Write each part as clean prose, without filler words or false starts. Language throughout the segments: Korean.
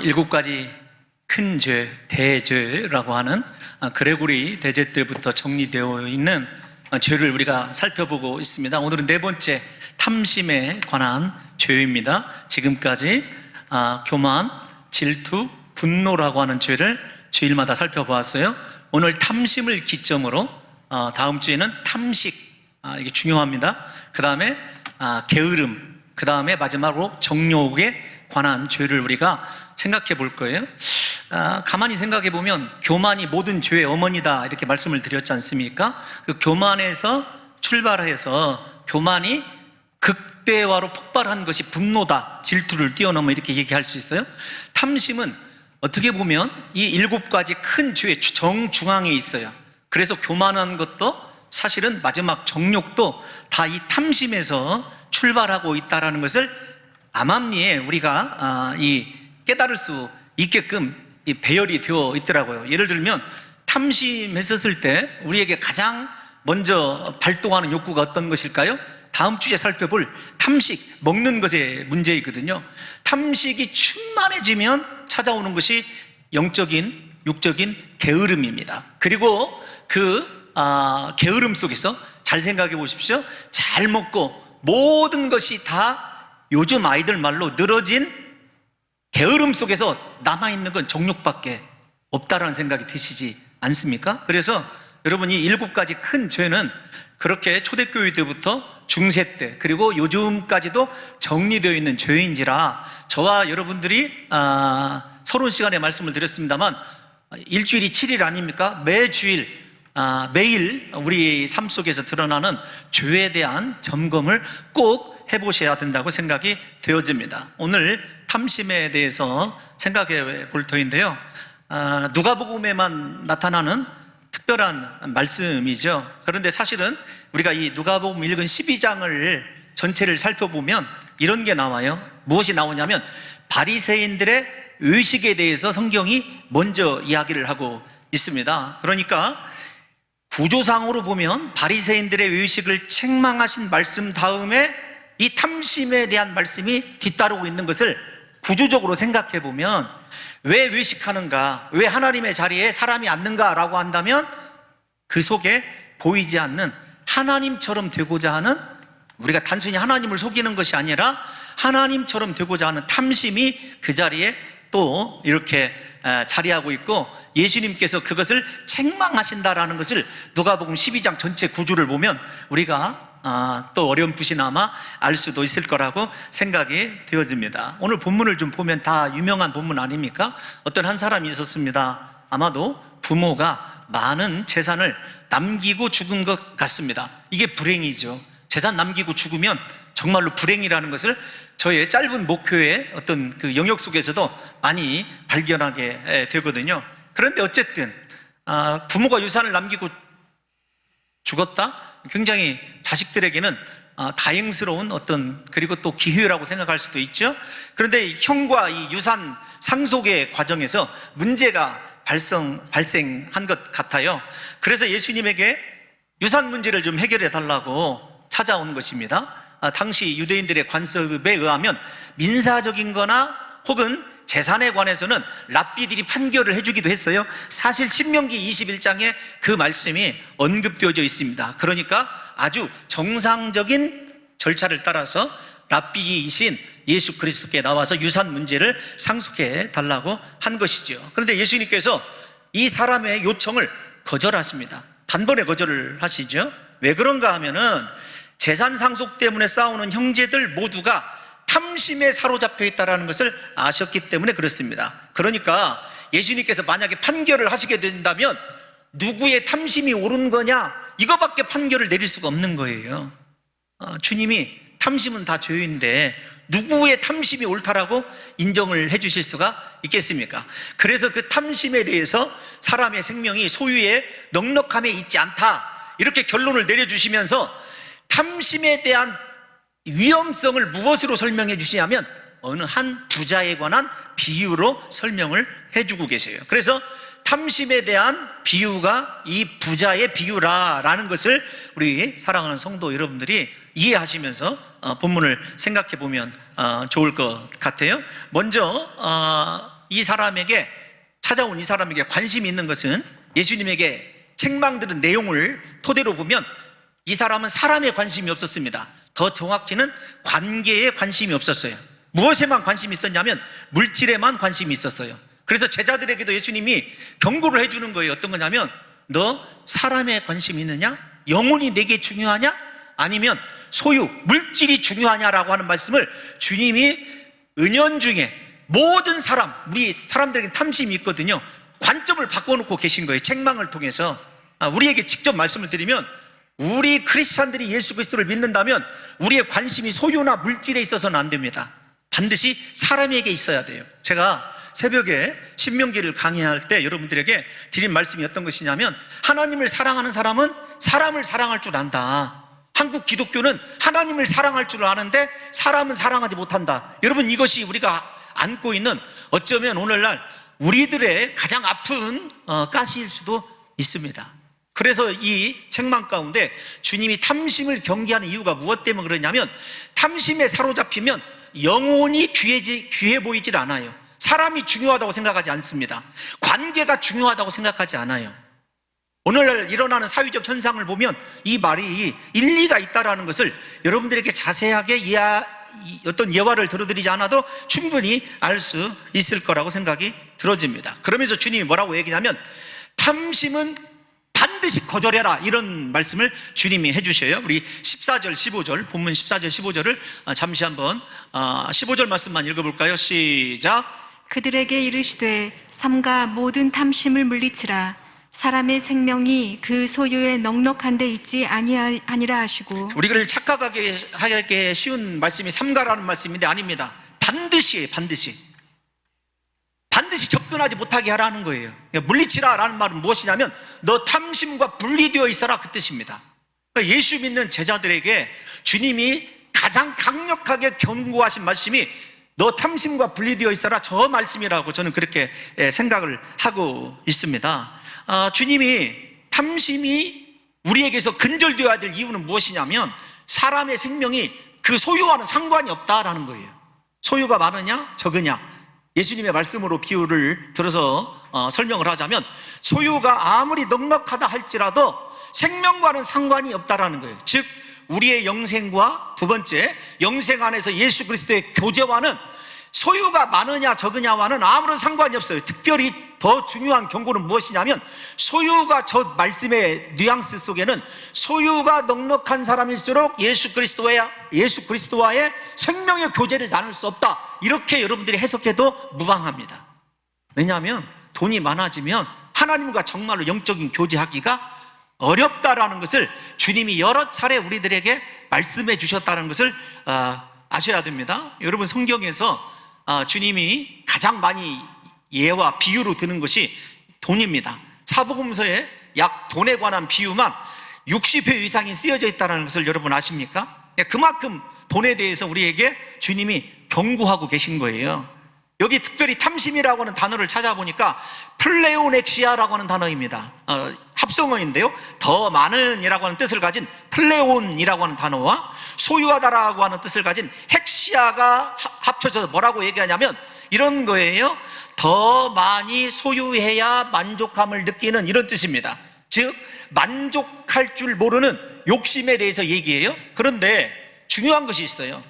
일곱 가지 큰 죄, 대죄라고 하는 그레고리 대제 때부터 정리되어 있는 죄를 우리가 살펴보고 있습니다. 오늘은 네 번째 탐심에 관한 죄입니다. 지금까지 교만, 질투, 분노라고 하는 죄를 주일마다 살펴보았어요. 오늘 탐심을 기점으로 다음 주에는 탐식, 이게 중요합니다. 그 다음에 게으름, 그 다음에 마지막으로 정욕에 관한 죄를 우리가 생각해 볼 거예요. 가만히 생각해 보면 교만이 모든 죄의 어머니다 이렇게 말씀을 드렸지 않습니까? 그 교만에서 출발해서 교만이 극대화로 폭발한 것이 분노다, 질투를 뛰어넘어 이렇게 얘기할 수 있어요. 탐심은 어떻게 보면 이 일곱 가지 큰 죄의 정중앙에 있어요. 그래서 교만한 것도 사실은 마지막 정욕도 다 이 탐심에서 출발하고 있다는 것을 암암리에 우리가 깨달을 수 있게끔 배열이 되어 있더라고요. 예를 들면 탐심했었을 때 우리에게 가장 먼저 발동하는 욕구가 어떤 것일까요? 다음 주에 살펴볼 탐식, 먹는 것의 문제이거든요. 탐식이 충만해지면 찾아오는 것이 영적인, 육적인 게으름입니다. 그리고 그 게으름 속에서 잘 생각해 보십시오. 잘 먹고 모든 것이 다 요즘 아이들 말로 늘어진 게으름 속에서 남아있는 건 정욕밖에 없다라는 생각이 드시지 않습니까? 그래서 여러분, 이 일곱 가지 큰 죄는 그렇게 초대교회 때부터 중세 때 그리고 요즘까지도 정리되어 있는 죄인지라 저와 여러분들이 서론 시간에 말씀을 드렸습니다만 일주일이 7일 아닙니까? 매주일 매일 우리 삶 속에서 드러나는 죄에 대한 점검을 꼭 해보셔야 된다고 생각이 되어집니다. 오늘 탐심에 대해서 생각해 볼 터인데요, 누가복음에만 나타나는 특별한 말씀이죠. 그런데 사실은 우리가 이 누가복음 읽은 12장을 전체를 살펴보면 이런 게 나와요. 무엇이 나오냐면 바리새인들의 의식에 대해서 성경이 먼저 이야기를 하고 있습니다. 그러니까 구조상으로 보면 바리새인들의 의식을 책망하신 말씀 다음에 이 탐심에 대한 말씀이 뒤따르고 있는 것을 구조적으로 생각해 보면 왜 의식하는가, 왜 하나님의 자리에 사람이 앉는가라고 한다면 그 속에 보이지 않는 하나님처럼 되고자 하는, 우리가 단순히 하나님을 속이는 것이 아니라 하나님처럼 되고자 하는 탐심이 그 자리에 또 이렇게 자리하고 있고, 예수님께서 그것을 책망하신다라는 것을 누가복음 12장 전체 구조를 보면 우리가 또 어렴풋이나마 알 수도 있을 거라고 생각이 되어집니다. 오늘 본문을 좀 보면 다 유명한 본문 아닙니까? 어떤 한 사람이 있었습니다. 아마도 부모가 많은 재산을 남기고 죽은 것 같습니다. 이게 불행이죠. 재산 남기고 죽으면 정말로 불행이라는 것을 저의 짧은 목표의 어떤 그 영역 속에서도 많이 발견하게 되거든요. 그런데 어쨌든 부모가 유산을 남기고 죽었다? 굉장히 자식들에게는 다행스러운 어떤, 그리고 또 기회라고 생각할 수도 있죠. 그런데 형과 이 유산 상속의 과정에서 문제가 발생한 것 같아요. 그래서 예수님에게 유산 문제를 좀 해결해 달라고 찾아온 것입니다. 당시 유대인들의 관습에 의하면 민사적인 거나 혹은 재산에 관해서는 랍비들이 판결을 해주기도 했어요. 사실 신명기 21장에 그 말씀이 언급되어져 있습니다. 그러니까 아주 정상적인 절차를 따라서 랍비이신 예수 그리스도께 나와서 유산 문제를 상속해 달라고 한 것이죠. 그런데 예수님께서 이 사람의 요청을 거절하십니다. 단번에 거절을 하시죠. 왜 그런가 하면은 재산 상속 때문에 싸우는 형제들 모두가 탐심에 사로잡혀 있다는 것을 아셨기 때문에 그렇습니다. 그러니까 예수님께서 만약에 판결을 하시게 된다면 누구의 탐심이 옳은 거냐, 이거밖에 판결을 내릴 수가 없는 거예요. 주님이 탐심은 다 죄인데 누구의 탐심이 옳다라고 인정을 해 주실 수가 있겠습니까? 그래서 그 탐심에 대해서 사람의 생명이 소유의 넉넉함에 있지 않다, 이렇게 결론을 내려주시면서 탐심에 대한 위험성을 무엇으로 설명해 주시냐면 어느 한 부자에 관한 비유로 설명을 해주고 계세요. 그래서 탐심에 대한 비유가 이 부자의 비유라는 것을 우리 사랑하는 성도 여러분들이 이해하시면서 본문을 생각해 보면 좋을 것 같아요. 먼저 이 사람에게 찾아온 이 사람에게 관심이 있는 것은 예수님에게 책망 들은 내용을 토대로 보면 이 사람은 사람에 관심이 없었습니다. 더 정확히는 관계에 관심이 없었어요. 무엇에만 관심이 있었냐면 물질에만 관심이 있었어요. 그래서 제자들에게도 예수님이 경고를 해주는 거예요. 어떤 거냐면 너 사람에 관심이 있느냐? 영혼이 내게 중요하냐? 아니면 소유, 물질이 중요하냐라고 하는 말씀을 주님이 은연중에 모든 사람, 우리 사람들에게 탐심이 있거든요. 관점을 바꿔놓고 계신 거예요. 책망을 통해서. 우리에게 직접 말씀을 드리면 우리 크리스찬들이 예수 그리스도를 믿는다면 우리의 관심이 소유나 물질에 있어서는 안 됩니다. 반드시 사람에게 있어야 돼요. 제가 새벽에 신명기를 강의할 때 여러분들에게 드린 말씀이 어떤 것이냐면 하나님을 사랑하는 사람은 사람을 사랑할 줄 안다. 한국 기독교는 하나님을 사랑할 줄 아는데 사람은 사랑하지 못한다. 여러분, 이것이 우리가 안고 있는 어쩌면 오늘날 우리들의 가장 아픈 가시일 수도 있습니다. 그래서 이 책망 가운데 주님이 탐심을 경계하는 이유가 무엇 때문에 그러냐면 탐심에 사로잡히면 영혼이 귀해 보이질 않아요. 사람이 중요하다고 생각하지 않습니다. 관계가 중요하다고 생각하지 않아요. 오늘날 일어나는 사회적 현상을 보면 이 말이 일리가 있다는 것을 여러분들에게 자세하게 어떤 예화를 들어드리지 않아도 충분히 알 수 있을 거라고 생각이 들어집니다. 그러면서 주님이 뭐라고 얘기하냐면 탐심은 반드시 거절해라, 이런 말씀을 주님이 해주셔요. 우리 14절 15절 본문 14절 15절을 잠시 한번 15절 말씀만 읽어볼까요? 시작. 그들에게 이르시되 삼가 모든 탐심을 물리치라. 사람의 생명이 그 소유에 넉넉한 데 있지 아니라 하시고. 우리를 착각하게 하기 쉬운 말씀이 삼가라는 말씀인데 아닙니다. 반드시 접근하지 못하게 하라는 거예요. 물리치라라는 말은 무엇이냐면 너 탐심과 분리되어 있어라, 그 뜻입니다. 그러니까 예수 믿는 제자들에게 주님이 가장 강력하게 경고하신 말씀이 너 탐심과 분리되어 있어라, 저 말씀이라고 저는 그렇게 생각을 하고 있습니다. 주님이 탐심이 우리에게서 근절되어야 될 이유는 무엇이냐면 사람의 생명이 그 소유와는 상관이 없다라는 거예요. 소유가 많으냐 적으냐, 예수님의 말씀으로 비유를 들어서 설명을 하자면 소유가 아무리 넉넉하다 할지라도 생명과는 상관이 없다라는 거예요. 즉 우리의 영생과 두 번째 영생 안에서 예수 그리스도의 교제와는 소유가 많으냐 적으냐와는 아무런 상관이 없어요. 특별히 더 중요한 경고는 무엇이냐면 소유가, 저 말씀의 뉘앙스 속에는 소유가 넉넉한 사람일수록 예수 그리스도와의 생명의 교제를 나눌 수 없다, 이렇게 여러분들이 해석해도 무방합니다. 왜냐하면 돈이 많아지면 하나님과 정말로 영적인 교제하기가 어렵다라는 것을 주님이 여러 차례 우리들에게 말씀해 주셨다는 것을 아셔야 됩니다. 여러분, 성경에서 주님이 가장 많이 예와 비유로 드는 것이 돈입니다. 사복음서에 약 돈에 관한 비유만 60회 이상이 쓰여져 있다는 것을 여러분 아십니까? 그만큼 돈에 대해서 우리에게 주님이 경고하고 계신 거예요. 여기 특별히 탐심이라고 하는 단어를 찾아보니까 플레오넥시아라고 하는 단어입니다. 합성어인데요, 더 많은 이라고 하는 뜻을 가진 플레온이라고 하는 단어와 소유하다라고 하는 뜻을 가진 헥시아가 합쳐져서 뭐라고 얘기하냐면 이런 거예요. 더 많이 소유해야 만족함을 느끼는, 이런 뜻입니다. 즉 만족할 줄 모르는 욕심에 대해서 얘기해요. 그런데 중요한 것이 있어요.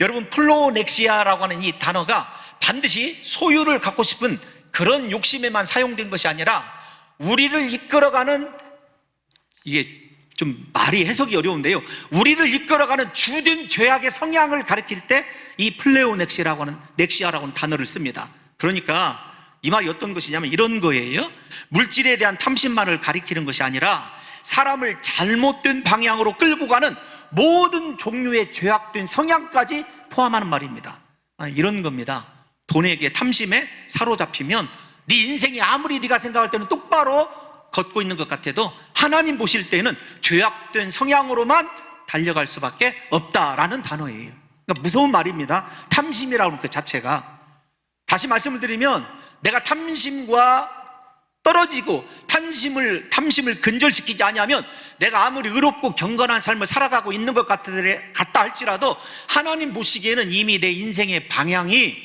여러분 플로넥시아라고 하는 이 단어가 반드시 소유를 갖고 싶은 그런 욕심에만 사용된 것이 아니라 우리를 이끌어가는, 이게 좀 말이 해석이 어려운데요, 우리를 이끌어가는 주된 죄악의 성향을 가리킬 때 이 플레오넥시아라고 하는 단어를 씁니다. 그러니까 이 말이 어떤 것이냐면 이런 거예요. 물질에 대한 탐심만을 가리키는 것이 아니라 사람을 잘못된 방향으로 끌고 가는 모든 종류의 죄악된 성향까지 포함하는 말입니다. 이런 겁니다. 돈에게, 탐심에 사로잡히면 네 인생이 아무리 네가 생각할 때는 똑바로 걷고 있는 것 같아도 하나님 보실 때는 죄악된 성향으로만 달려갈 수밖에 없다라는 단어예요. 그러니까 무서운 말입니다. 탐심이라고 하는 그 자체가. 다시 말씀을 드리면 내가 탐심과 떨어지고 탐심을 근절시키지 아니하면 내가 아무리 의롭고 경건한 삶을 살아가고 있는 것 같다 할지라도 하나님 보시기에는 이미 내 인생의 방향이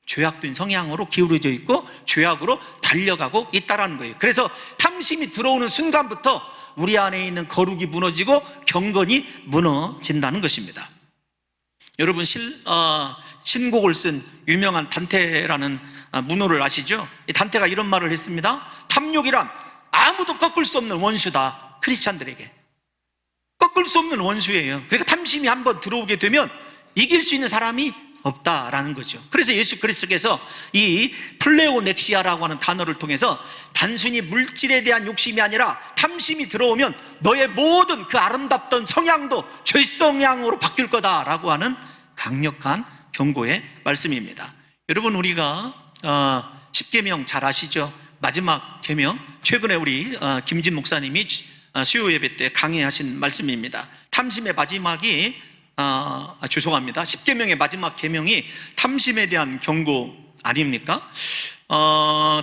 죄악된 성향으로 기울어져 있고 죄악으로 달려가고 있다는 거예요. 그래서 탐심이 들어오는 순간부터 우리 안에 있는 거룩이 무너지고 경건이 무너진다는 것입니다. 여러분 신곡을 쓴 유명한 단테라는 문호를 아시죠? 이 단테가 이런 말을 했습니다. 탐욕이란 아무도 꺾을 수 없는 원수다. 크리스찬들에게 꺾을 수 없는 원수예요. 그러니까 탐심이 한번 들어오게 되면 이길 수 있는 사람이 없다라는 거죠. 그래서 예수 그리스도께서 이 플레오넥시아라고 하는 단어를 통해서 단순히 물질에 대한 욕심이 아니라 탐심이 들어오면 너의 모든 그 아름답던 성향도 죄성향으로 바뀔 거다라고 하는 강력한 경고의 말씀입니다. 여러분, 우리가 십계명 잘 아시죠? 마지막 계명, 최근에 우리 김진 목사님이 수요 예배 때 강의하신 말씀입니다. 탐심의 마지막이 죄송합니다. 십계명의 마지막 계명이 탐심에 대한 경고 아닙니까?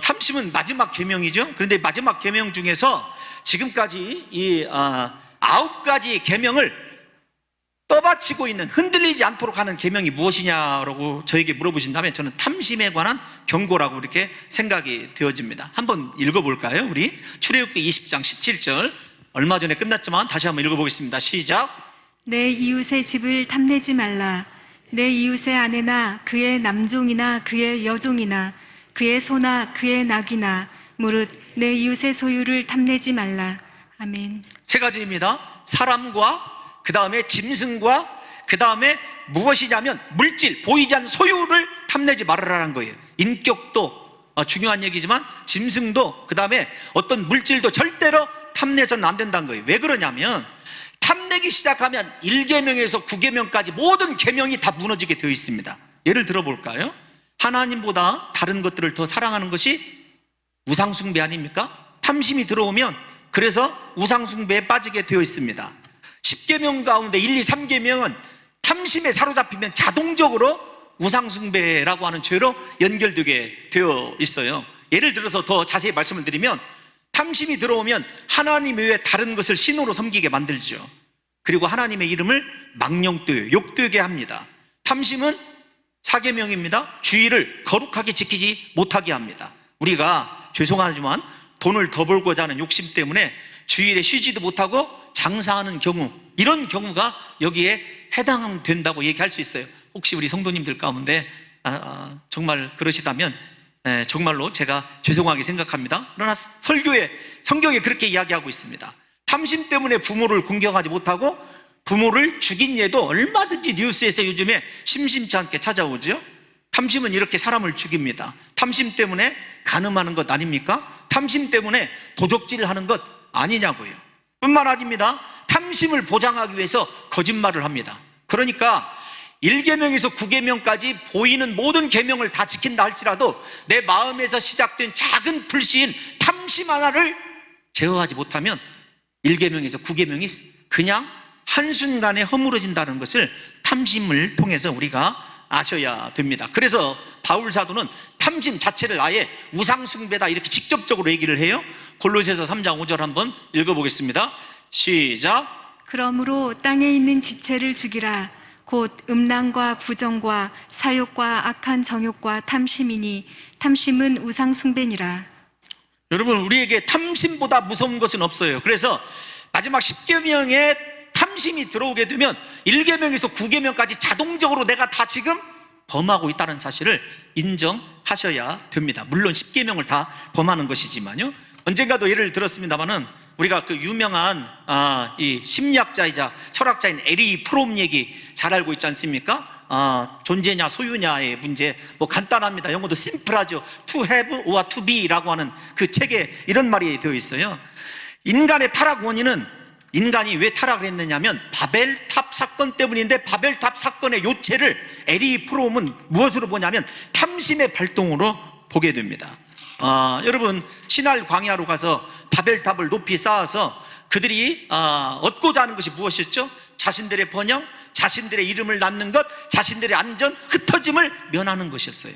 탐심은 마지막 계명이죠. 그런데 마지막 계명 중에서 지금까지 이 9가지 계명을 떠받치고 있는, 흔들리지 않도록 하는 계명이 무엇이냐라고 저에게 물어보신다면 저는 탐심에 관한 경고라고 이렇게 생각이 되어집니다. 한번 읽어볼까요? 우리 출애굽기 20장 17절, 얼마 전에 끝났지만 다시 한번 읽어보겠습니다. 시작. 내 이웃의 집을 탐내지 말라. 내 이웃의 아내나 그의 남종이나 그의 여종이나 그의 소나 그의 낙이나 무릇 내 이웃의 소유를 탐내지 말라. 아멘. 세 가지입니다. 사람과 그 다음에 짐승과 그 다음에 무엇이냐면 물질, 보이지 않는 소유를 탐내지 말아라는 거예요. 인격도 중요한 얘기지만 짐승도 그 다음에 어떤 물질도 절대로 탐내서는 안 된다는 거예요. 왜 그러냐면 탐내기 시작하면 1계명에서 9계명까지 모든 계명이 다 무너지게 되어 있습니다. 예를 들어볼까요? 하나님보다 다른 것들을 더 사랑하는 것이 우상숭배 아닙니까? 탐심이 들어오면 그래서 우상숭배에 빠지게 되어 있습니다. 10계명 가운데 1, 2, 3계명은 탐심에 사로잡히면 자동적으로 우상숭배라고 하는 죄로 연결되게 되어 있어요. 예를 들어서 더 자세히 말씀을 드리면 탐심이 들어오면 하나님 외에 다른 것을 신으로 섬기게 만들죠. 그리고 하나님의 이름을 망령되게, 욕되게 합니다. 탐심은 4계명입니다. 주의를 거룩하게 지키지 못하게 합니다. 우리가 죄송하지만 돈을 더 벌고자 하는 욕심 때문에 주일에 쉬지도 못하고 장사하는 경우, 이런 경우가 여기에 해당된다고 얘기할 수 있어요. 혹시 우리 성도님들 가운데 정말 그러시다면 정말로 제가 죄송하게 생각합니다. 그러나 성경에 그렇게 이야기하고 있습니다. 탐심 때문에 부모를 공경하지 못하고 부모를 죽인 예도 얼마든지 뉴스에서 요즘에 심심치 않게 찾아오죠. 탐심은 이렇게 사람을 죽입니다. 탐심 때문에 간음하는 것 아닙니까? 탐심 때문에 도적질을 하는 것 아니냐고요. 뿐만 아닙니다. 탐심을 보장하기 위해서 거짓말을 합니다. 그러니까 1계명에서 9계명까지 보이는 모든 계명을 다 지킨다 할지라도 내 마음에서 시작된 작은 불신, 탐심 하나를 제어하지 못하면 1계명에서 9계명이 그냥 한순간에 허물어진다는 것을 탐심을 통해서 우리가 아셔야 됩니다. 그래서 바울 사도는 탐심 자체를 아예 우상숭배다 이렇게 직접적으로 얘기를 해요. 골로새서 3장 5절 한번 읽어보겠습니다. 시작. 그러므로 땅에 있는 지체를 죽이라. 곧 음란과 부정과 사욕과 악한 정욕과 탐심이니 탐심은 우상숭배니라. 여러분, 우리에게 탐심보다 무서운 것은 없어요. 그래서 마지막 10계명에 탐심이 들어오게 되면 1계명에서 9계명까지 자동적으로 내가 다 지금 범하고 있다는 사실을 인정하셔야 됩니다. 물론 10계명을 다 범하는 것이지만요. 언젠가도 예를 들었습니다만은 우리가 그 유명한 이 심리학자이자 철학자인 에리 프롬 얘기 잘 알고 있지 않습니까? 존재냐 소유냐의 문제, 뭐 간단합니다. 영어도 심플하죠. To have or to be라고 하는 그 책에 이런 말이 되어 있어요. 인간의 타락 원인은, 인간이 왜 타락을 했느냐면 바벨탑 사건 때문인데, 바벨탑 사건의 요체를 에리 프롬은 무엇으로 보냐면 탐심의 발동으로 보게 됩니다. 여러분, 시날 광야로 가서 바벨탑을 높이 쌓아서 그들이 얻고자 하는 것이 무엇이었죠? 자신들의 번영, 자신들의 이름을 남는 것, 자신들의 안전, 흩어짐을 면하는 것이었어요.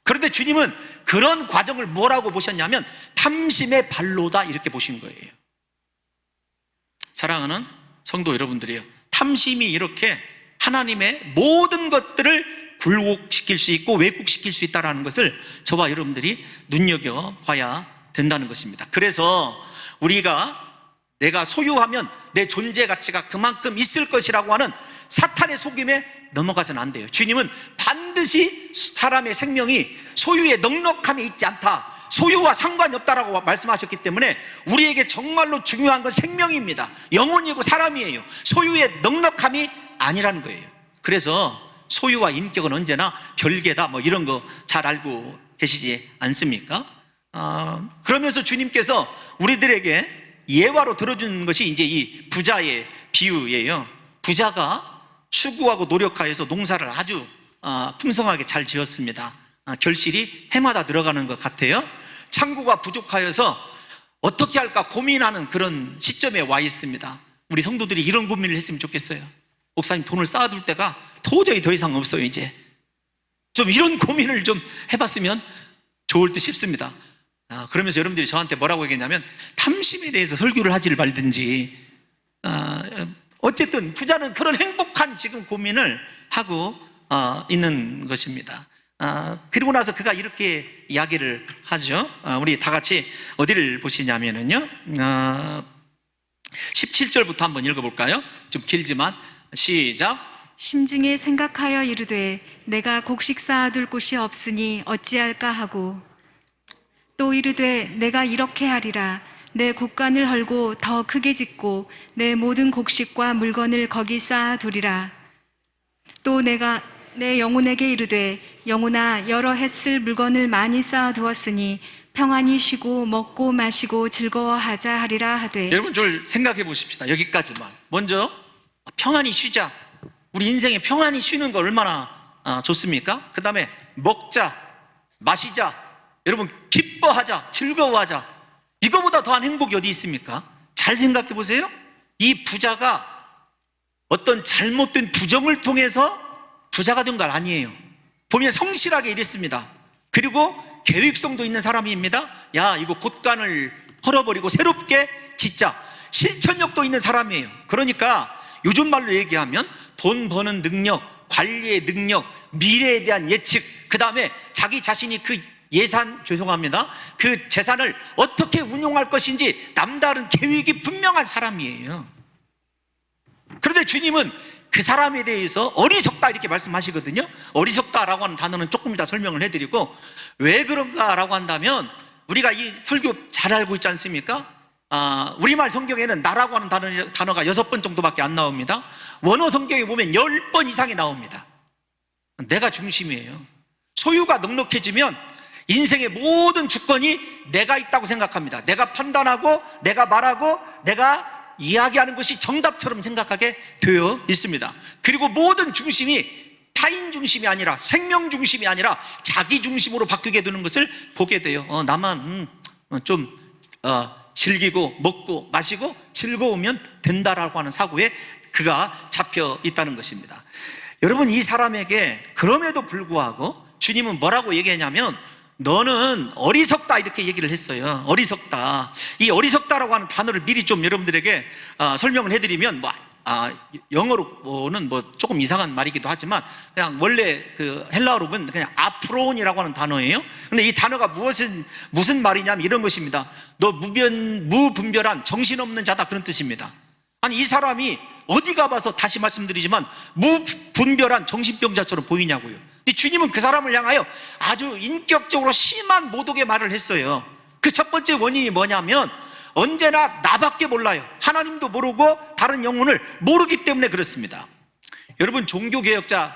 그런데 주님은 그런 과정을 뭐라고 보셨냐면 탐심의 발로다 이렇게 보신 거예요. 사랑하는 성도 여러분들이요, 탐심이 이렇게 하나님의 모든 것들을 굴곡시킬 수 있고 왜곡시킬 수 있다는 것을 저와 여러분들이 눈여겨봐야 된다는 것입니다. 그래서 우리가 내가 소유하면 내 존재 가치가 그만큼 있을 것이라고 하는 사탄의 속임에 넘어가서는 안 돼요. 주님은 반드시 사람의 생명이 소유의 넉넉함에 있지 않다, 소유와 상관이 없다라고 말씀하셨기 때문에 우리에게 정말로 중요한 건 생명입니다. 영혼이고 사람이에요. 소유의 넉넉함이 아니라는 거예요. 그래서 소유와 인격은 언제나 별개다, 뭐 이런 거 잘 알고 계시지 않습니까? 그러면서 주님께서 우리들에게 예화로 들어준 것이 이제 이 부자의 비유예요. 부자가 수고하고 노력하여서 농사를 아주 풍성하게 잘 지었습니다. 결실이 해마다 들어가는 것 같아요. 창고가 부족하여서 어떻게 할까 고민하는 그런 시점에 와 있습니다. 우리 성도들이 이런 고민을 했으면 좋겠어요. 목사님, 돈을 쌓아둘 때가 도저히 더 이상 없어요. 이제 좀 이런 고민을 좀 해봤으면 좋을 듯 싶습니다. 그러면서 여러분들이 저한테 뭐라고 얘기했냐면 탐심에 대해서 설교를 하지를 말든지, 어쨌든 부자는 그런 행복한 지금 고민을 하고 있는 것입니다. 그리고 나서 그가 이렇게 이야기를 하죠. 우리 다 같이 어디를 보시냐면요, 17절부터 한번 읽어볼까요? 좀 길지만 시작. 심중에 생각하여 이르되 내가 곡식 쌓아둘 곳이 없으니 어찌할까 하고, 또 이르되 내가 이렇게 하리라. 내 곡간을 헐고 더 크게 짓고 내 모든 곡식과 물건을 거기 쌓아두리라. 또 내가 내 영혼에게 이르되 영혼아, 여러 해 쓸 물건을 많이 쌓아두었으니 평안히 쉬고 먹고 마시고 즐거워하자 하리라 하되. 여러분 좀 생각해 보십시다. 여기까지만. 먼저 평안히 쉬자. 우리 인생에 평안히 쉬는 거 얼마나 좋습니까? 그 다음에 먹자, 마시자, 여러분 기뻐하자, 즐거워하자. 이거보다 더한 행복이 어디 있습니까? 잘 생각해 보세요. 이 부자가 어떤 잘못된 부정을 통해서 부자가 된 건 아니에요. 보면 성실하게 일했습니다. 그리고 계획성도 있는 사람입니다. 야, 이거 곳간을 헐어버리고 새롭게 짓자. 실천력도 있는 사람이에요. 그러니까 요즘 말로 얘기하면 돈 버는 능력, 관리의 능력, 미래에 대한 예측, 그 다음에 자기 자신이 그 예산, 죄송합니다, 그 재산을 어떻게 운용할 것인지 남다른 계획이 분명한 사람이에요. 그런데 주님은 그 사람에 대해서 어리석다 이렇게 말씀하시거든요. 어리석다라고 하는 단어는 조금 이따 설명을 해드리고, 왜 그런가라고 한다면 우리가 이 설교 잘 알고 있지 않습니까? 우리말 성경에는 나라고 하는 단어가 6번 정도밖에 안 나옵니다. 원어 성경에 보면 10번 이상이 나옵니다. 내가 중심이에요. 소유가 넉넉해지면 인생의 모든 주권이 내가 있다고 생각합니다. 내가 판단하고 내가 말하고 내가 이야기하는 것이 정답처럼 생각하게 되어 있습니다. 그리고 모든 중심이 타인 중심이 아니라 생명 중심이 아니라 자기 중심으로 바뀌게 되는 것을 보게 돼요. 나만 좀 즐기고 먹고 마시고 즐거우면 된다라고 하는 사고에 그가 잡혀 있다는 것입니다. 여러분, 이 사람에게 그럼에도 불구하고 주님은 뭐라고 얘기하냐면 너는 어리석다 이렇게 얘기를 했어요. 어리석다. 이 어리석다라고 하는 단어를 미리 좀 여러분들에게 설명을 해드리면, 영어로는 조금 이상한 말이기도 하지만 그냥 원래 그 헬라어로 보면 그냥 아프론이라고 하는 단어예요. 근데 이 단어가 무슨 말이냐면 이런 것입니다. 너 무분별한 정신없는 자다, 그런 뜻입니다. 아니, 이 사람이 어디 가봐서, 다시 말씀드리지만 무분별한 정신병자처럼 보이냐고요. 근데 주님은 그 사람을 향하여 아주 인격적으로 심한 모독의 말을 했어요. 그 첫 번째 원인이 뭐냐면 언제나 나밖에 몰라요. 하나님도 모르고 다른 영혼을 모르기 때문에 그렇습니다. 여러분, 종교개혁자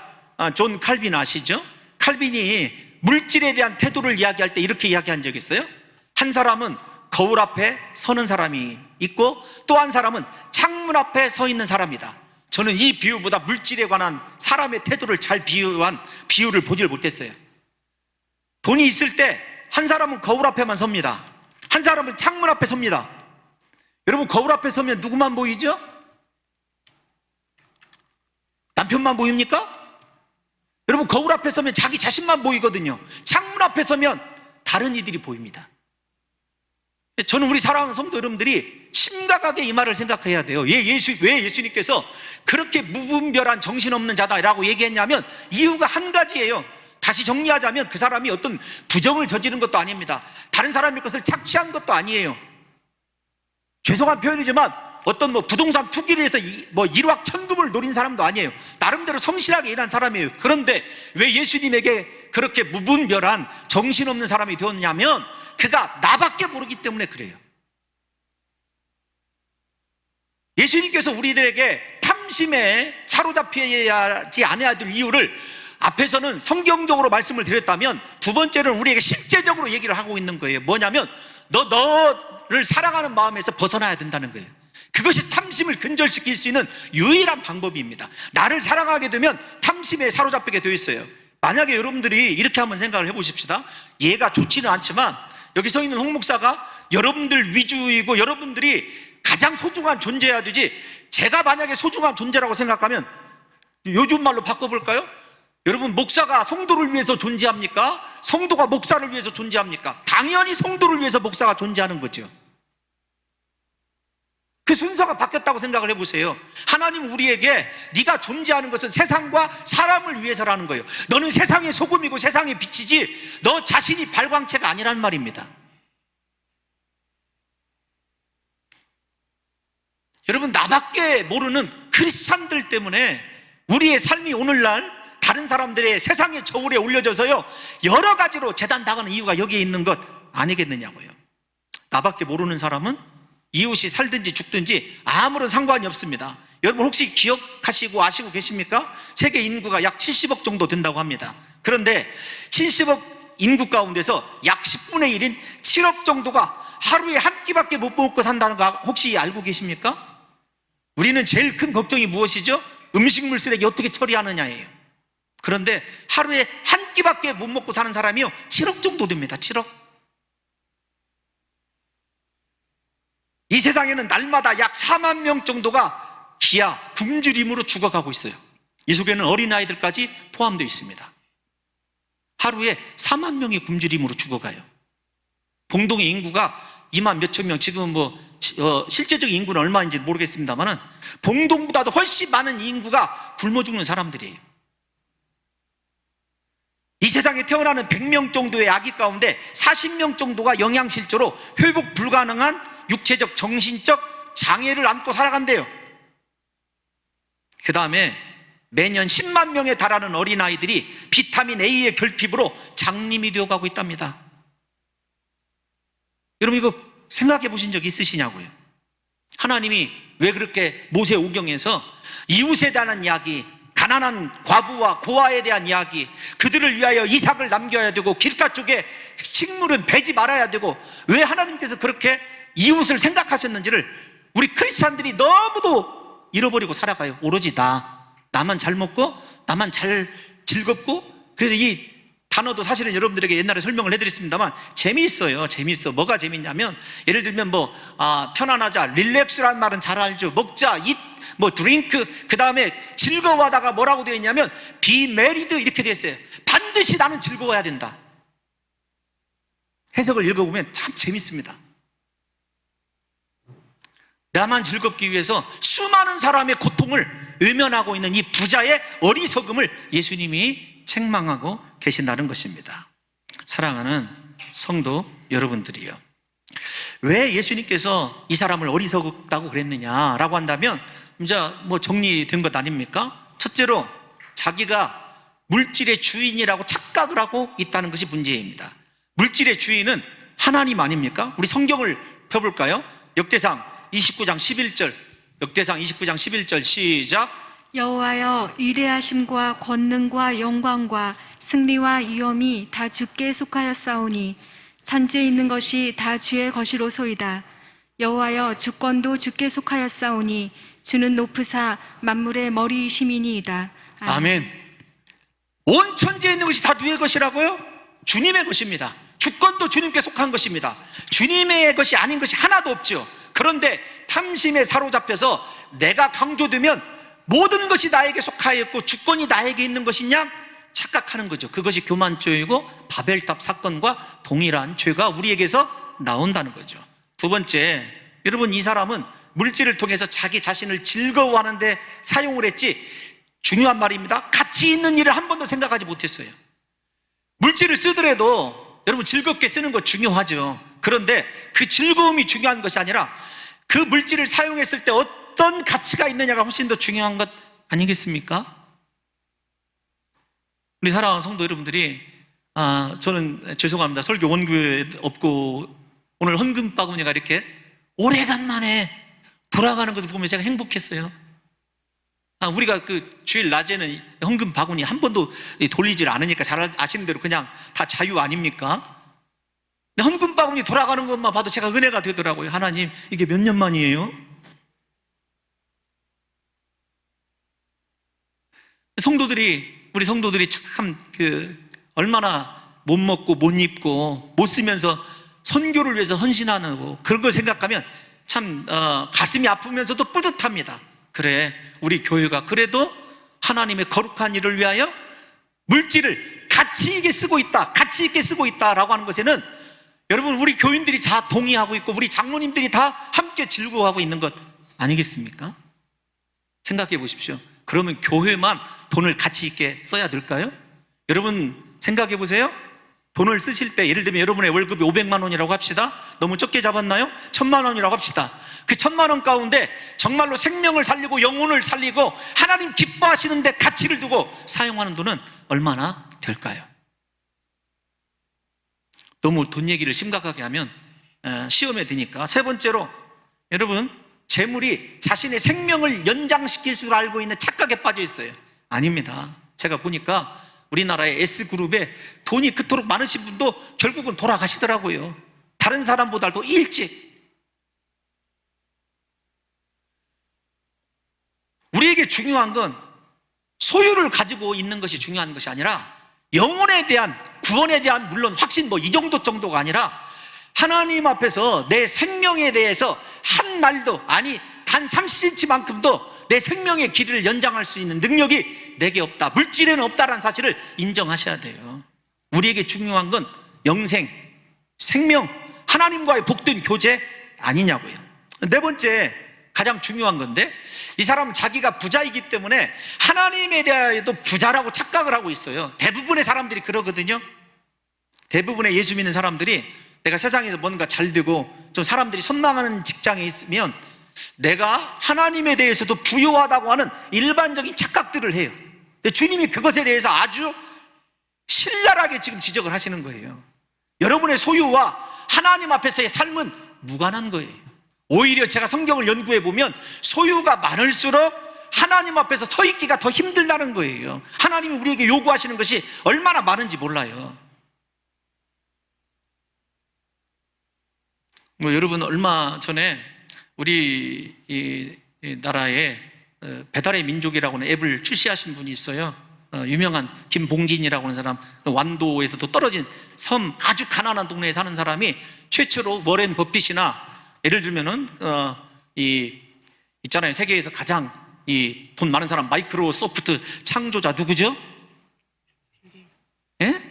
존 칼빈 아시죠? 칼빈이 물질에 대한 태도를 이야기할 때 이렇게 이야기한 적이 있어요. 한 사람은 거울 앞에 서는 사람이 있고 또 한 사람은 창문 앞에 서 있는 사람이다. 저는 이 비유보다 물질에 관한 사람의 태도를 잘 비유한 비유를 보질 못했어요. 돈이 있을 때 한 사람은 거울 앞에만 섭니다. 한 사람은 창문 앞에 섭니다. 여러분, 거울 앞에 서면 누구만 보이죠? 남편만 보입니까? 여러분, 여러분, 거울 앞에 서면 자기 자신만 보이거든요. 창문 앞에 서면 다른 이들이 보입니다. 저는 우리 사랑하는 성도 여러분들이 심각하게 이 말을 생각해야 돼요. 왜 예수님께서 그렇게 무분별한 정신없는 자다라고 얘기했냐면 이유가 한 가지예요. 다시 정리하자면 그 사람이 어떤 부정을 저지른 것도 아닙니다. 다른 사람의 것을 착취한 것도 아니에요. 죄송한 표현이지만 어떤 부동산 투기를 해서 일확천금을 노린 사람도 아니에요. 나름대로 성실하게 일한 사람이에요. 그런데 왜 예수님에게 그렇게 무분별한 정신없는 사람이 되었냐면 그가 나밖에 모르기 때문에 그래요. 예수님께서 우리들에게 탐심에 사로잡혀야지 않아야 될 이유를 앞에서는 성경적으로 말씀을 드렸다면, 두 번째는 우리에게 실제적으로 얘기를 하고 있는 거예요. 뭐냐면 너를 사랑하는 마음에서 벗어나야 된다는 거예요. 그것이 탐심을 근절시킬 수 있는 유일한 방법입니다. 나를 사랑하게 되면 탐심에 사로잡히게 되어 있어요. 만약에 여러분들이 이렇게 한번 생각을 해보십시다. 얘가 좋지는 않지만 여기 서 있는 홍 목사가 여러분들 위주이고 여러분들이 가장 소중한 존재여야 되지, 제가 만약에 소중한 존재라고 생각하면, 요즘 말로 바꿔볼까요? 여러분, 목사가 성도를 위해서 존재합니까? 성도가 목사를 위해서 존재합니까? 당연히 성도를 위해서 목사가 존재하는 거죠. 그 순서가 바뀌었다고 생각을 해보세요. 하나님 우리에게 네가 존재하는 것은 세상과 사람을 위해서라는 거예요. 너는 세상의 소금이고 세상의 빛이지 너 자신이 발광체가 아니란 말입니다. 여러분, 나밖에 모르는 크리스찬들 때문에 우리의 삶이 오늘날 다른 사람들의 세상의 저울에 올려져서요 여러 가지로 재단당하는 이유가 여기에 있는 것 아니겠느냐고요. 나밖에 모르는 사람은 이웃이 살든지 죽든지 아무런 상관이 없습니다. 여러분, 혹시 기억하시고 아시고 계십니까? 세계 인구가 약 70억 정도 된다고 합니다. 그런데 70억 인구 가운데서 약 10분의 1인 7억 정도가 하루에 한 끼밖에 못 먹고 산다는 거 혹시 알고 계십니까? 우리는 제일 큰 걱정이 무엇이죠? 음식물 쓰레기 어떻게 처리하느냐예요. 그런데 하루에 한 끼밖에 못 먹고 사는 사람이요 7억 정도 됩니다. 7억. 이 세상에는 날마다 약 4만 명 정도가 기아, 굶주림으로 죽어가고 있어요. 이 속에는 어린아이들까지 포함되어 있습니다. 하루에 4만 명이 굶주림으로 죽어가요. 봉동의 인구가 2만 몇천 명, 지금 실제적인 인구는 얼마인지 모르겠습니다만은 봉동보다도 훨씬 많은 인구가 굶어 죽는 사람들이에요. 이 세상에 태어나는 100명 정도의 아기 가운데 40명 정도가 영양실조로 회복 불가능한 육체적, 정신적 장애를 안고 살아간대요. 그 다음에 매년 10만 명에 달하는 어린아이들이 비타민 A의 결핍으로 장님이 되어가고 있답니다. 여러분, 이거 생각해 보신 적 있으시냐고요? 하나님이 왜 그렇게 모세 오경에서 이웃에 대한 이야기, 가난한 과부와 고아에 대한 이야기, 그들을 위하여 이삭을 남겨야 되고 길가 쪽에 식물은 베지 말아야 되고, 왜 하나님께서 그렇게 이웃을 생각하셨는지를 우리 크리스찬들이 너무도 잃어버리고 살아가요. 오로지 나만 잘 먹고 나만 잘 즐겁고. 그래서 이 단어도 사실은 여러분들에게 옛날에 설명을 해드렸습니다만 재미있어요. 재미있어. 뭐가 재밌냐면, 예를 들면 편안하자, 릴렉스라는 말은 잘 알죠. 먹자, 드링크, 그 다음에 즐거워하다가 뭐라고 되어 있냐면 be married 이렇게 되어 있어요. 반드시 나는 즐거워야 된다. 해석을 읽어보면 참 재밌습니다. 나만 즐겁기 위해서 수많은 사람의 고통을 외면하고 있는 이 부자의 어리석음을 예수님이 책망하고 계신다는 것입니다. 사랑하는 성도 여러분들이요, 왜 예수님께서 이 사람을 어리석다고 그랬느냐라고 한다면 이제 정리된 것 아닙니까? 첫째로 자기가 물질의 주인이라고 착각을 하고 있다는 것이 문제입니다. 물질의 주인은 하나님 아닙니까? 우리 성경을 펴볼까요? 역대상 29장 11절, 역대상 29장 11절 시작. 여호와여, 위대하심과 권능과 영광과 승리와 위엄이 다 주께 속하였사오니 천지에 있는 것이 다 주의 것이로소이다. 여호와여, 주권도 주께 속하였사오니 주는 높으사 만물의 머리이심이니이다. 아멘. 온 천지에 있는 것이 다 누구의 것이라고요? 주님의 것입니다. 주권도 주님께 속한 것입니다. 주님의 것이 아닌 것이 하나도 없죠. 그런데 탐심에 사로잡혀서 내가 강조되면 모든 것이 나에게 속하였고 주권이 나에게 있는 것이냐? 착각하는 거죠. 그것이 교만죄이고 바벨탑 사건과 동일한 죄가 우리에게서 나온다는 거죠. 두 번째, 여러분, 이 사람은 물질을 통해서 자기 자신을 즐거워하는데 사용을 했지, 중요한 말입니다, 가치 있는 일을 한 번도 생각하지 못했어요. 물질을 쓰더라도 여러분 즐겁게 쓰는 거 중요하죠. 그런데 그 즐거움이 중요한 것이 아니라 그 물질을 사용했을 때 어떤 가치가 있느냐가 훨씬 더 중요한 것 아니겠습니까? 우리 사랑하는 성도 여러분들이, 저는 죄송합니다, 설교 원고에 없고 오늘 헌금 바구니가 이렇게 오래간만에 돌아가는 것을 보면 제가 행복했어요. 우리가 그 주일 낮에는 헌금 바구니 한 번도 돌리질 않으니까 잘 아시는 대로 그냥 다 자유 아닙니까? 근데 헌금 바구니 돌아가는 것만 봐도 제가 은혜가 되더라고요. 하나님, 이게 몇 년 만이에요? 우리 성도들이 참 얼마나 못 먹고 못 입고 못 쓰면서 선교를 위해서 헌신하는 그런 걸 생각하면 참 가슴이 아프면서도 뿌듯합니다. 그래, 우리 교회가 그래도 하나님의 거룩한 일을 위하여 물질을 가치 있게 쓰고 있다라고 하는 것에는 여러분, 우리 교인들이 다 동의하고 있고 우리 장로님들이 다 함께 즐거워하고 있는 것 아니겠습니까? 생각해 보십시오. 그러면 교회만 돈을 가치 있게 써야 될까요? 여러분 생각해 보세요. 돈을 쓰실 때, 예를 들면 여러분의 월급이 500만 원이라고 합시다. 너무 적게 잡았나요? 1000만 원이라고 합시다. 그 1000만 원 가운데 정말로 생명을 살리고 영혼을 살리고 하나님 기뻐하시는데 가치를 두고 사용하는 돈은 얼마나 될까요? 너무 돈 얘기를 심각하게 하면 시험에 드니까. 세 번째로, 여러분, 재물이 자신의 생명을 연장시킬 줄 알고 있는 착각에 빠져 있어요. 아닙니다. 제가 보니까 우리나라의 S그룹에 돈이 그토록 많으신 분도 결국은 돌아가시더라고요. 다른 사람보다도 일찍. 우리에게 중요한 건 소유를 가지고 있는 것이 중요한 것이 아니라 영혼에 대한, 구원에 대한, 물론 확신 이 정도가 아니라 하나님 앞에서 내 생명에 대해서 한 날도, 아니 단 30cm만큼도 내 생명의 길이를 연장할 수 있는 능력이 내게 없다, 물질에는 없다라는 사실을 인정하셔야 돼요. 우리에게 중요한 건 영생, 생명, 하나님과의 복된 교제 아니냐고요. 네 번째, 가장 중요한 건데, 이 사람은 자기가 부자이기 때문에 하나님에 대해서도 부자라고 착각을 하고 있어요. 대부분의 사람들이 그러거든요. 대부분의 예수 믿는 사람들이 내가 세상에서 뭔가 잘 되고 좀 사람들이 선망하는 직장에 있으면 내가 하나님에 대해서도 부유하다고 하는 일반적인 착각들을 해요. 근데 주님이 그것에 대해서 아주 신랄하게 지금 지적을 하시는 거예요. 여러분의 소유와 하나님 앞에서의 삶은 무관한 거예요. 오히려 제가 성경을 연구해 보면 소유가 많을수록 하나님 앞에서 서 있기가 더 힘들다는 거예요. 하나님이 우리에게 요구하시는 것이 얼마나 많은지 몰라요. 여러분, 얼마 전에 우리 이 나라에 배달의 민족이라고 하는 앱을 출시하신 분이 있어요. 유명한 김봉진이라고 하는 사람, 완도에서도 떨어진 섬, 아주 가난한 동네에 사는 사람이 최초로 워렌 버핏이나, 예를 들면은 있잖아요, 세계에서 가장 돈 많은 사람, 마이크로소프트 창조자 누구죠? 예?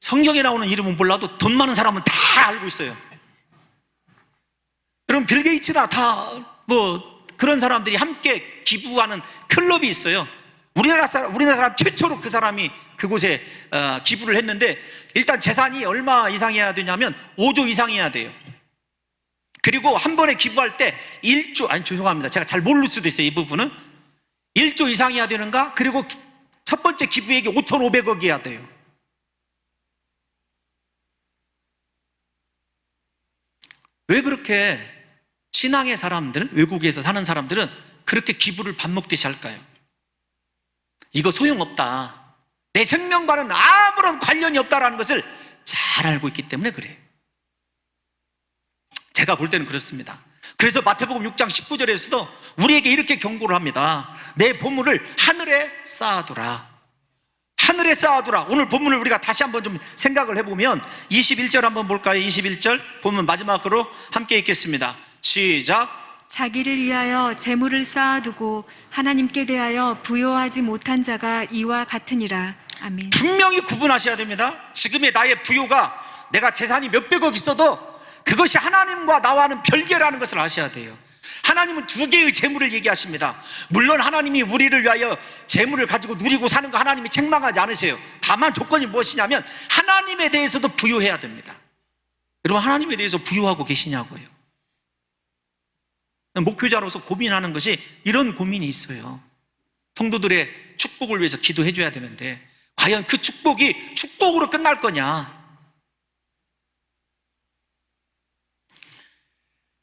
성경에 나오는 이름은 몰라도 돈 많은 사람은 다 알고 있어요. 여러분, 빌 게이츠나 다 그런 사람들이 함께 기부하는 클럽이 있어요. 우리나라 사람 최초로 그 사람이 그곳에 기부를 했는데, 일단 재산이 얼마 이상이어야 되냐면 5조 이상이어야 돼요. 그리고 한 번에 기부할 때 1조, 아니 죄송합니다, 제가 잘 모를 수도 있어요, 이 부분은. 1조 이상이어야 되는가? 그리고 첫 번째 기부액이 5,500억이어야 돼요. 왜 그렇게 신앙의 사람들, 외국에서 사는 사람들은 그렇게 기부를 밥 먹듯이 할까요? 이거 소용없다, 내 생명과는 아무런 관련이 없다라는 것을 잘 알고 있기 때문에 그래요. 제가 볼 때는 그렇습니다. 그래서 마태복음 6장 19절에서도 우리에게 이렇게 경고를 합니다. 내 보물을 하늘에 쌓아두라. 하늘에 쌓아두라. 오늘 본문을 우리가 다시 한번 좀 생각을 해보면 21절 한번 볼까요? 21절 보면 마지막으로 함께 읽겠습니다. 시작. 자기를 위하여 재물을 쌓아두고 하나님께 대하여 부요하지 못한 자가 이와 같으니라. 아멘. 분명히 구분하셔야 됩니다. 지금의 나의 부요가 내가 재산이 몇백억 있어도 그것이 하나님과 나와는 별개라는 것을 아셔야 돼요. 하나님은 두 개의 재물을 얘기하십니다. 물론 하나님이 우리를 위하여 재물을 가지고 누리고 사는 거 하나님이 책망하지 않으세요. 다만 조건이 무엇이냐면 하나님에 대해서도 부요해야 됩니다. 여러분, 하나님에 대해서 부요하고 계시냐고요. 목회자로서 고민하는 것이 이런 고민이 있어요. 성도들의 축복을 위해서 기도해 줘야 되는데 과연 그 축복이 축복으로 끝날 거냐?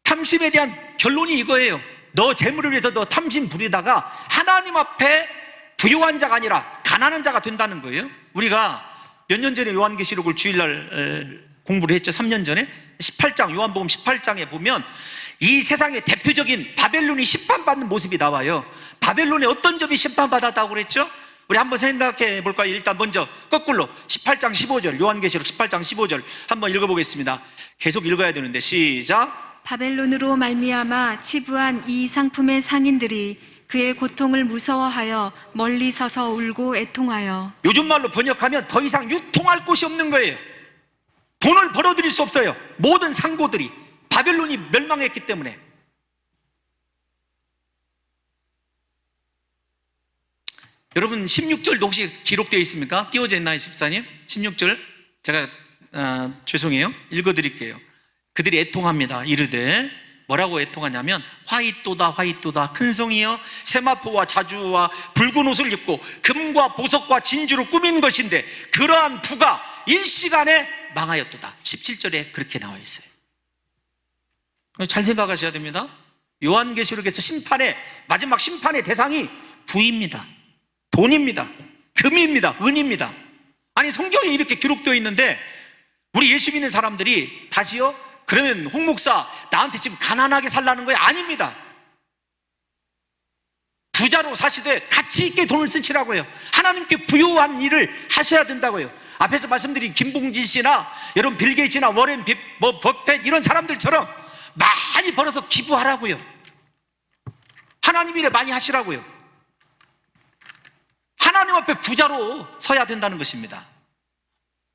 탐심에 대한 결론이 이거예요. 너 재물을 위해서 너 탐심 부리다가 하나님 앞에 부요한 자가 아니라 가난한 자가 된다는 거예요. 우리가 몇 년 전에 요한계시록을 주일날 공부를 했죠. 3년 전에 18장, 요한복음 18장에 보면 이 세상의 대표적인 바벨론이 심판받는 모습이 나와요. 바벨론의 어떤 점이 심판받았다고 그랬죠? 우리 한번 생각해 볼까요? 일단 먼저 거꾸로 18장 15절, 요한계시록 18장 15절 한번 읽어보겠습니다. 계속 읽어야 되는데 시작. 바벨론으로 말미암아 치부한 이 상품의 상인들이 그의 고통을 무서워하여 멀리 서서 울고 애통하여. 요즘 말로 번역하면 더 이상 유통할 곳이 없는 거예요. 돈을 벌어들일 수 없어요. 모든 상고들이 바벨론이 멸망했기 때문에. 여러분 16절도 혹시 기록되어 있습니까? 띄워져 있나요, 집사님? 16절 제가 죄송해요, 읽어드릴게요. 그들이 애통합니다. 이르되, 뭐라고 애통하냐면 화이또다 화이또다 큰 성이여 세마포와 자주와 붉은 옷을 입고 금과 보석과 진주로 꾸민 것인데 그러한 부가 일시간에 망하였도다. 17절에 그렇게 나와 있어요. 잘 생각하셔야 됩니다. 요한계시록에서 마지막 심판의 대상이 부입니다. 돈입니다. 금입니다. 은입니다. 아니, 성경에 이렇게 기록되어 있는데 우리 예수 믿는 사람들이 다시요, 그러면 홍 목사 나한테 지금 가난하게 살라는 거예요? 아닙니다. 부자로 사시되 가치 있게 돈을 쓰시라고요. 하나님께 부요한 일을 하셔야 된다고요. 앞에서 말씀드린 김봉진 씨나 여러분 빌 게이츠나 워렌 버핏 이런 사람들처럼 많이 벌어서 기부하라고요. 하나님 일에 많이 하시라고요. 하나님 앞에 부자로 서야 된다는 것입니다.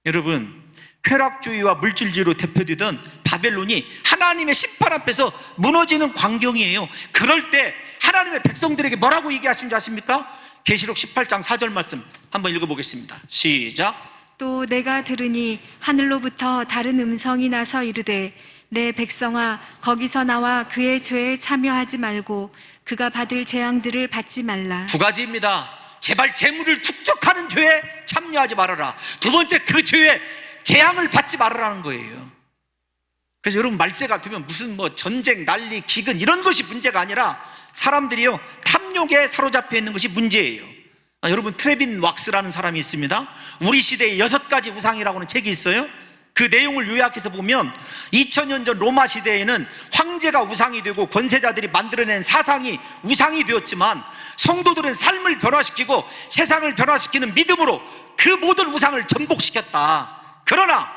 여러분, 쾌락주의와 물질주의로 대표되던 바벨론이 하나님의 심판 앞에서 무너지는 광경이에요. 그럴 때 하나님의 백성들에게 뭐라고 얘기하신 줄 아십니까? 계시록 18장 4절 말씀 한번 읽어보겠습니다. 시작. 또 내가 들으니 하늘로부터 다른 음성이 나서 이르되, 내 백성아 거기서 나와 그의 죄에 참여하지 말고 그가 받을 재앙들을 받지 말라. 두 가지입니다. 제발 재물을 축적하는 죄에 참여하지 말아라. 두 번째, 그 죄에 재앙을 받지 말아라는 거예요. 그래서 여러분, 말세가 되면 무슨 전쟁, 난리, 기근 이런 것이 문제가 아니라 사람들이요 탐욕에 사로잡혀 있는 것이 문제예요. 여러분, 트레빈 왁스라는 사람이 있습니다. 우리 시대의 6가지 우상이라고 하는 책이 있어요. 그 내용을 요약해서 보면 2000년 전 로마 시대에는 황제가 우상이 되고 권세자들이 만들어낸 사상이 우상이 되었지만 성도들은 삶을 변화시키고 세상을 변화시키는 믿음으로 그 모든 우상을 전복시켰다. 그러나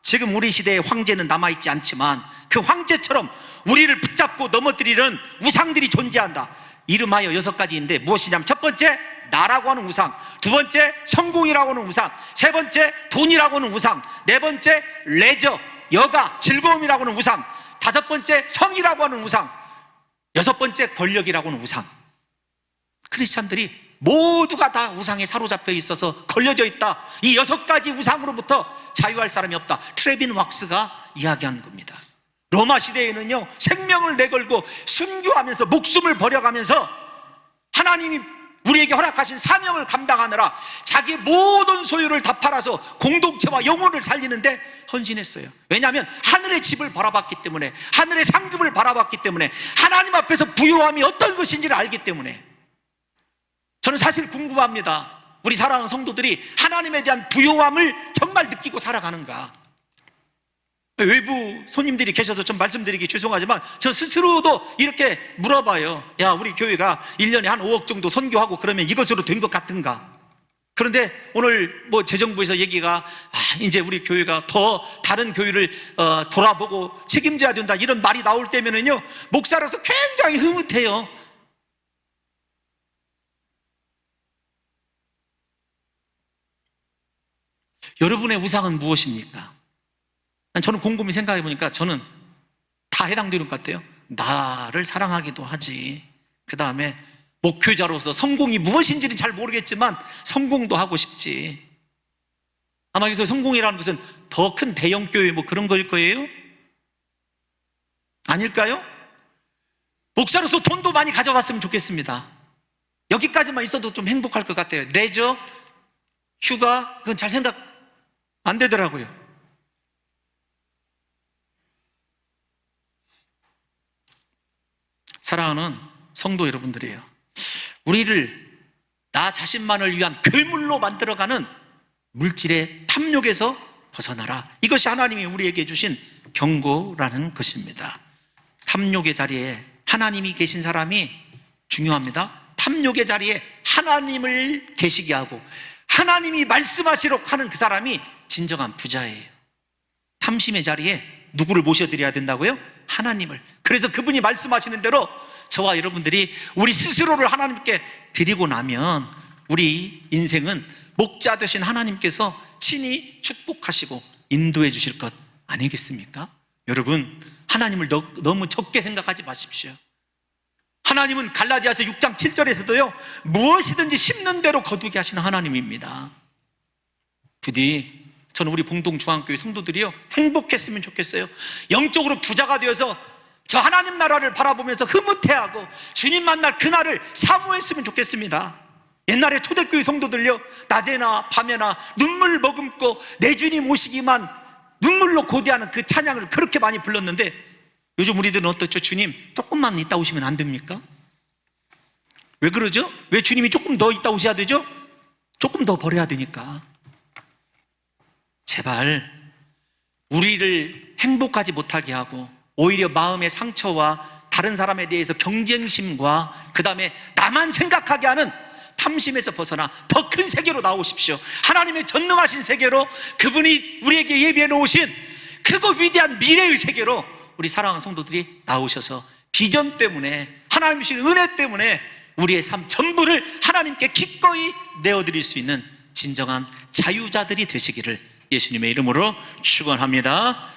지금 우리 시대의 황제는 남아있지 않지만 그 황제처럼 우리를 붙잡고 넘어뜨리는 우상들이 존재한다. 이름하여 6가지인데 무엇이냐면, 첫 번째, 나라고 하는 우상. 두 번째, 성공이라고 하는 우상. 세 번째, 돈이라고 하는 우상. 네 번째, 레저, 여가, 즐거움이라고 하는 우상. 다섯 번째, 성이라고 하는 우상. 여섯 번째, 권력이라고 하는 우상. 크리스찬들이 모두가 다 우상에 사로잡혀 있어서 걸려져 있다. 이 6가지 우상으로부터 자유할 사람이 없다. 트레빈 왁스가 이야기한 겁니다. 로마 시대에는요, 생명을 내걸고 순교하면서 목숨을 버려가면서 하나님이 우리에게 허락하신 사명을 감당하느라 자기의 모든 소유를 다 팔아서 공동체와 영혼을 살리는데 헌신했어요. 왜냐하면 하늘의 집을 바라봤기 때문에, 하늘의 상급을 바라봤기 때문에, 하나님 앞에서 부요함이 어떤 것인지를 알기 때문에. 저는 사실 궁금합니다. 우리 사랑하는 성도들이 하나님에 대한 부요함을 정말 느끼고 살아가는가? 외부 손님들이 계셔서 좀 말씀드리기 죄송하지만 저 스스로도 이렇게 물어봐요. 야, 우리 교회가 1년에 한 5억 정도 선교하고 그러면 이것으로 된 것 같은가? 그런데 오늘 뭐 재정부에서 얘기가 이제 우리 교회가 더 다른 교회를 돌아보고 책임져야 된다 이런 말이 나올 때면은요, 목사로서 굉장히 흐뭇해요. 여러분의 우상은 무엇입니까? 저는 곰곰이 생각해 보니까 저는 다 해당되는 것 같아요. 나를 사랑하기도 하지, 그 다음에 목회자로서 성공이 무엇인지는 잘 모르겠지만 성공도 하고 싶지. 아마 여기서 성공이라는 것은 더 큰 대형교회 뭐 그런 거일 거예요? 아닐까요? 목사로서 돈도 많이 가져갔으면 좋겠습니다. 여기까지만 있어도 좀 행복할 것 같아요. 레저, 휴가, 그건 잘 생각 안 되더라고요. 사랑하는 성도 여러분들이에요, 우리를 나 자신만을 위한 괴물로 만들어가는 물질의 탐욕에서 벗어나라. 이것이 하나님이 우리에게 주신 경고라는 것입니다. 탐욕의 자리에 하나님이 계신 사람이 중요합니다. 탐욕의 자리에 하나님을 계시게 하고 하나님이 말씀하시도록 하는 그 사람이 진정한 부자예요. 탐심의 자리에 누구를 모셔드려야 된다고요? 하나님을. 그래서 그분이 말씀하시는 대로 저와 여러분들이 우리 스스로를 하나님께 드리고 나면 우리 인생은 목자 되신 하나님께서 친히 축복하시고 인도해 주실 것 아니겠습니까? 여러분, 하나님을 너무 적게 생각하지 마십시오. 하나님은 갈라디아서 6장 7절에서도요, 무엇이든지 심는 대로 거두게 하시는 하나님입니다. 부디 저는 우리 봉동중앙교회 성도들이요, 행복했으면 좋겠어요. 영적으로 부자가 되어서 저 하나님 나라를 바라보면서 흐뭇해하고 주님 만날 그날을 사모했으면 좋겠습니다. 옛날에 초대교회 성도들요, 낮에나 밤에나 눈물 머금고 내 주님 오시기만 눈물로 고대하는 그 찬양을 그렇게 많이 불렀는데, 요즘 우리들은 어떻죠? 주님 조금만 있다 오시면 안 됩니까? 왜 그러죠? 왜 주님이 조금 더 있다 오셔야 되죠? 조금 더 버려야 되니까. 제발 우리를 행복하지 못하게 하고 오히려 마음의 상처와 다른 사람에 대해서 경쟁심과 그 다음에 나만 생각하게 하는 탐심에서 벗어나 더 큰 세계로 나오십시오. 하나님의 전능하신 세계로, 그분이 우리에게 예비해 놓으신 크고 위대한 미래의 세계로 우리 사랑하는 성도들이 나오셔서 비전 때문에, 하나님 주신 은혜 때문에 우리의 삶 전부를 하나님께 기꺼이 내어드릴 수 있는 진정한 자유자들이 되시기를 예수님의 이름으로 축원합니다.